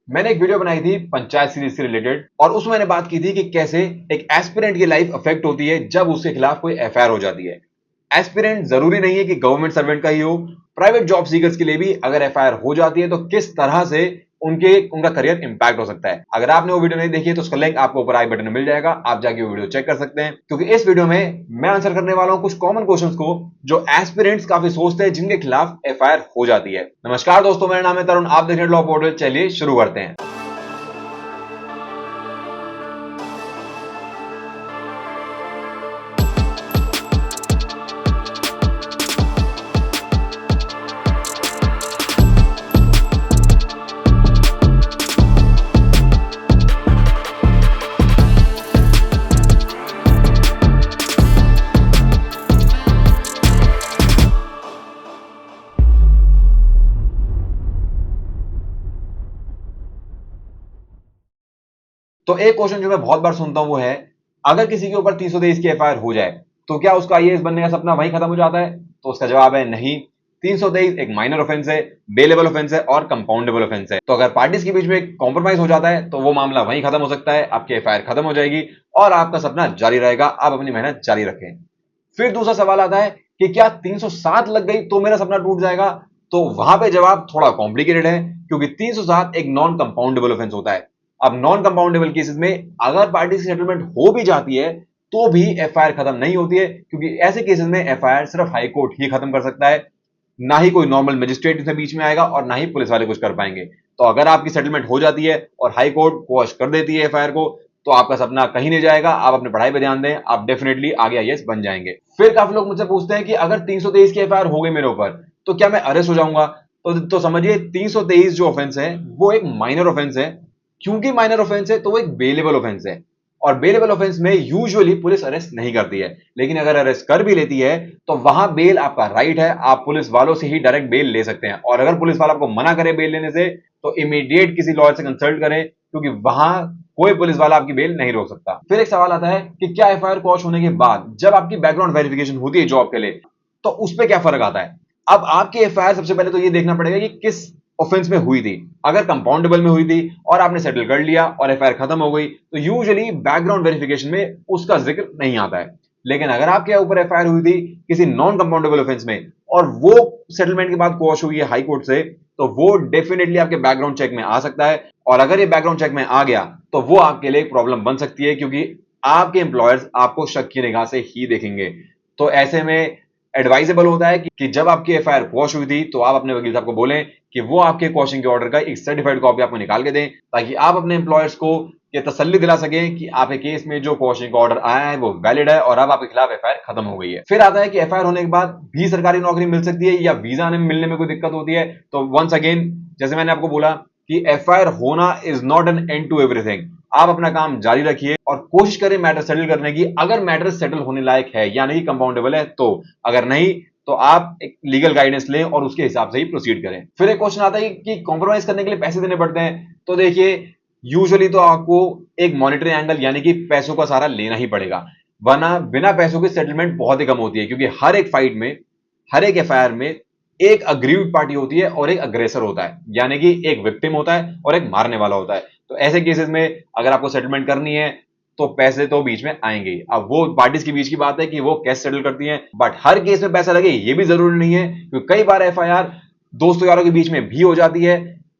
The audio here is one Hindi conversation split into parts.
मैंने एक वीडियो बनाई थी पंचायत सीरीज से रिलेटेड और उसमें मैंने बात की थी कि कैसे एक एस्पिरेंट की लाइफ अफेक्ट होती है जब उसके खिलाफ कोई एफआईआर हो जाती है। एस्पिरेंट जरूरी नहीं है कि गवर्नमेंट सर्वेंट का ही हो, प्राइवेट जॉब सीकर्स के लिए भी अगर एफआईआर हो जाती है तो किस तरह से उनका करियर इंपैक्ट हो सकता है। अगर आपने वो वीडियो नहीं देखी है तो उसका लिंक आपको ऊपर आई बटन में मिल जाएगा, आप जाके वो वीडियो चेक कर सकते हैं, क्योंकि इस वीडियो में मैं आंसर करने वाला हूं कुछ कॉमन क्वेश्चंस को जो एस्पिरेंट्स काफी सोचते हैं जिनके खिलाफ एफआईआर हो जाती है। नमस्कार दोस्तों, मेरा नाम है तरुण, आप देख रहे हैं लॉ पोर्टल। चलिए शुरू करते हैं। तो एक क्वेश्चन जो मैं बहुत बार सुनता हूं वो है, अगर किसी के ऊपर 323 की एफआईआर हो जाए तो क्या उसका आईएएस बनने का सपना वहीं खत्म हो जाता है? तो उसका जवाब है नहीं। 323 एक माइनर ऑफेंस है, बेलेबल ऑफेंस है और कंपाउंडेबल ऑफेंस है। तो अगर पार्टीज के बीच में कॉम्प्रोमाइज हो जाता है तो वो मामला वहीं खत्म हो सकता है, आपकी एफआईआर खत्म हो जाएगी और आपका सपना जारी रहेगा, आप अपनी मेहनत जारी रखें। फिर दूसरा सवाल आता है कि क्या 307 लग गई तो मेरा सपना टूट जाएगा? तो वहां पे जवाब थोड़ा कॉम्प्लिकेटेड है, क्योंकि 307 एक नॉन कंपाउंडेबल ऑफेंस होता है। अब नॉन कंपाउंडेबल केसेस में अगर पार्टी की सेटलमेंट हो भी जाती है तो भी एफआईआर खत्म नहीं होती है, क्योंकि ऐसे केसेस में एफआईआर सिर्फ हाई कोर्ट ही खत्म कर सकता है, ना ही कोई नॉर्मल मजिस्ट्रेट इसमें बीच में आएगा और ना ही पुलिस वाले कुछ कर पाएंगे। तो अगर आपकी सेटलमेंट हो जाती है और हाई कोर्ट क्वॉश कर देती है एफआईआर को, तो आपका सपना कहीं नहीं जाएगा, आप अपने पढ़ाई पे ध्यान दें, आप डेफिनेटली आगे आईएएस बन जाएंगे। फिर काफी लोग मुझसे पूछते हैं कि अगर 323 की एफआईआर हो गई मेरे ऊपर तो क्या मैं अरेस्ट हो जाऊंगा? तो समझिए, 323 जो ऑफेंस है वो एक माइनर ऑफेंस है। क्योंकि माइनर ऑफेंस है तो वो एक बेलेबल ऑफेंस है, और बेलेबल ऑफेंस में यूजुअली पुलिस अरेस्ट नहीं करती है। लेकिन अगर अरेस्ट कर भी लेती है तो वहां बेल आपका राइट है, आप पुलिस वालों से ही डायरेक्ट बेल ले सकते हैं। और अगर पुलिस वाला आपको मना करे बेल लेने से तो इमीडिएट किसी लॉयर से कंसल्ट करें, क्योंकि वहां कोई पुलिस वाला आपकी बेल नहीं रोक सकता। फिर एक सवाल आता है कि क्या एफआईआर क्वॉश होने के बाद जब आपकी बैकग्राउंड वेरिफिकेशन होती है जॉब के लिए तो उस पर क्या फर्क आता है? अब आपकी एफआईआर सबसे पहले तो ये देखना पड़ेगा कि किस ऑफेंस में हुई थी। अगर कंपाउंडेबल में हुई थी और आपने सेटल कर लिया और एफआईआर खत्म हो गई तो यूजुअली बैकग्राउंड वेरिफिकेशन में उसका जिक्र नहीं आता है। लेकिन अगर आपके ऊपर एफआईआर हुई थी किसी नॉन कंपाउंडेबल ऑफेंस में और वो सेटलमेंट के बाद क्वॉश हुई है हाई कोर्ट से, तो वो डेफिनेटली आपके बैकग्राउंड चेक में आ सकता है। और अगर ये बैकग्राउंड चेक में आ गया तो वो आपके लिए एक प्रॉब्लम बन सकती है, क्योंकि आपके एम्प्लॉयर्स आपको शक की निगाह से ही देखेंगे। तो ऐसे में एडवाइजेबल होता है कि जब आपकी एफआईआर क्वॉश हुई थी तो आप अपने वकील साहब को बोलें कि वो आपके क्वॉशिंग के ऑर्डर का एक सर्टिफाइड कॉपी आपको निकाल के दें, ताकि आप अपने एम्प्लॉयर्स को ये तसल्ली दिला सकें कि आपके केस में जो क्वॉशिंग का ऑर्डर आया है वो वैलिड है और अब आपके खिलाफ एफआईआर खत्म हो गई है। फिर आता है कि एफआईआर होने के बाद भी सरकारी नौकरी मिल सकती है या वीजा मिलने में कोई दिक्कत होती है। तो वंस अगेन, जैसे मैंने आपको बोला कि एफआईआर होना is not an end to everything. आप अपना काम जारी रखिए और कोशिश करें मैटर सेटल करने की, अगर मैटर सेटल होने लायक है यानी कि कंपाउंडेबल है तो। अगर नहीं तो आप एक लीगल गाइडेंस लें और उसके हिसाब से ही प्रोसीड करें। फिर एक क्वेश्चन आता है कि कॉम्प्रोमाइज करने के लिए पैसे देने पड़ते हैं। तो देखिए, यूजुअली तो आपको एक मॉनिटरी एंगल यानी कि पैसों का सहारा लेना ही पड़ेगा, वरना बिना पैसों की सेटलमेंट बहुत ही कम होती है। क्योंकि हर एक फाइट में, हर एक एफआईआर में एक अग्रीव्ड पार्टी होती है और एक अग्रेसर होता है, यानी कि एक विक्टिम होता है और एक मारने वाला होता है। तो ऐसे केसेस में अगर आपको सेटलमेंट करनी है तो पैसे तो बीच में आएंगे ही। अब वो पार्टीज के बीच की बात है कि वो कैसे सेटल करती हैं, बट हर केस में पैसा लगे ये भी जरूरी नहीं है, क्योंकि कई बार एफआईआर दोस्तों यारों के बीच में भी हो जाती है।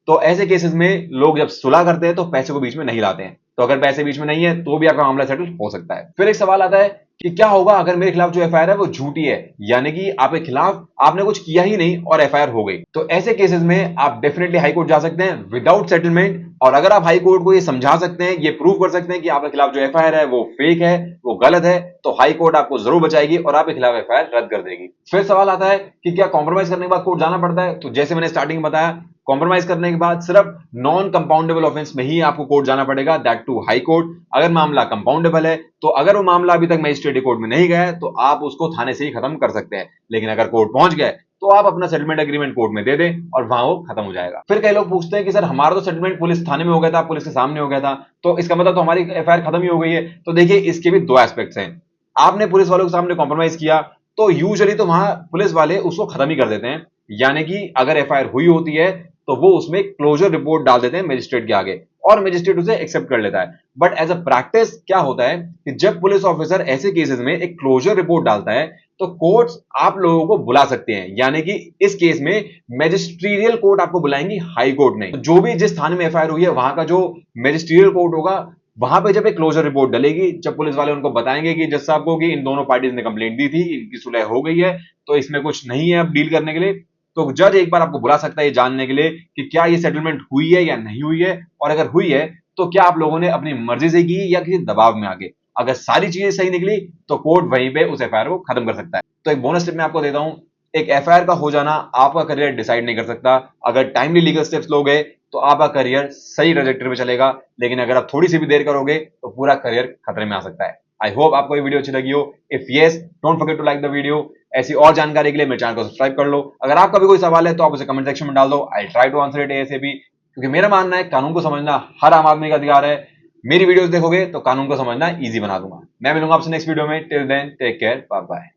तो ऐसे केसेस में लोग जब सुलह करते हैं तो पैसे को बीच में नहीं लाते हैं। तो अगर पैसे बीच में नहीं है तो भी आपका मामला सेटल हो सकता है। फिर एक सवाल आता है कि क्या होगा अगर मेरे खिलाफ जो एफआईआर है वो झूठी है, यानी कि आपके खिलाफ आपने कुछ किया ही नहीं और एफआईआर हो गई। तो ऐसे केसेस में आप डेफिनेटली हाई कोर्ट जा सकते हैं विदाउट सेटलमेंट, और अगर आप हाई कोर्ट को ये समझा सकते हैं, ये प्रूव कर सकते हैं कि आपके खिलाफ जो एफआईआर है वो फेक है, वो गलत है, तो हाई कोर्ट आपको जरूर बचाएगी और आपके खिलाफ एफआईआर रद्द कर देगी। फिर सवाल आता है कि क्या कॉम्प्रोमाइज करने के बाद कोर्ट जाना पड़ता है? तो जैसे मैंने स्टार्टिंग में बताया, कॉम्प्रोमाइज करने के बाद सिर्फ नॉन कंपाउंडेबल ऑफेंस में ही आपको कोर्ट जाना पड़ेगा, दैट टू हाई कोर्ट। अगर मामला कंपाउंडेबल है तो अगर वो मामला अभी तक मजिस्ट्रेट कोर्ट में नहीं गया है तो आप उसको थाने से ही खत्म कर सकते हैं। लेकिन अगर कोर्ट पहुंच गए तो आप अपना सेटलमेंट एग्रीमेंट कोर्ट में दे दें और वहां वो खत्म हो जाएगा। फिर कई लोग पूछते हैं कि सर हमारा तो सेटलमेंट पुलिस थाने में हो गया था, पुलिस के सामने हो गया था, तो इसका मतलब तो हमारी एफआईआर खत्म ही हो गई है। तो देखिए, इसके भी दो एस्पेक्ट्स हैं। आपने पुलिस वालों के सामने कॉम्प्रोमाइज किया तो यूजुअली तो वहां पुलिस वाले उसको खत्म ही कर देते हैं, यानी कि अगर एफआईआर हुई होती है तो वो उसमें क्लोजर रिपोर्ट डाल देते हैं मजिस्ट्रेट के आगे और मजिस्ट्रेट उसे एक्सेप्ट कर लेता है। बट एज अ प्रैक्टिस क्या होता है कि जब पुलिस ऑफिसर ऐसे केसेस में एक क्लोजर रिपोर्ट डालता है तो कोर्ट्स आप लोगों को बुला सकते हैं, यानी कि इस केस में मैजिस्ट्रियल कोर्ट आपको बुलाएंगी, हाई कोर्ट नहीं। तो जो भी जिस थाने में एफआईआर हुई है वहां का जो मैजिस्ट्रियल कोर्ट होगा, वहां पे जब एक क्लोजर रिपोर्ट डलेगी, जब पुलिस वाले उनको बताएंगे कि जज साहब को कि इन दोनों पार्टीज ने कंप्लेंट दी थी, इनकी सुलह हो गई है, तो इसमें कुछ नहीं है अब डील करने के लिए, तो जज एक बार आपको बुला सकता है जानने के लिए कि क्या ये सेटलमेंट हुई है या नहीं हुई है, और अगर हुई है तो क्या आप लोगों ने अपनी मर्जी से की या किसी दबाव में आके। अगर सारी चीजें सही निकली तो कोर्ट वहीं पे उस एफआईआर को खत्म कर सकता है। तो एक बोनस टिप मैं आपको देता हूं, एक एफआईआर का हो जाना आपका करियर डिसाइड नहीं कर सकता। अगर टाइमली लीगल स्टेप्स लोगे तो आपका करियर सही ट्रैजेक्टरी पे चलेगा, लेकिन अगर आप थोड़ी सी भी देर करोगे तो पूरा करियर खतरे में आ सकता है। आई होप आपको ये वीडियो अच्छी लगी हो। If yes, don't forget to like the video. ऐसी और जानकारी के लिए मेरे चैनल को सब्सक्राइब कर लो। अगर आपका भी कोई सवाल है तो आप उसे कमेंट सेक्शन में डाल दो, I try to answer it ASAP, क्योंकि मेरा मानना है कानून को समझना हर आम आदमी का अधिकार है। मेरी वीडियोस देखोगे तो कानून को समझना इजी बना दूंगा। मैं मिलूंगा आपसे नेक्स्ट वीडियो में। Till then take care, bye bye.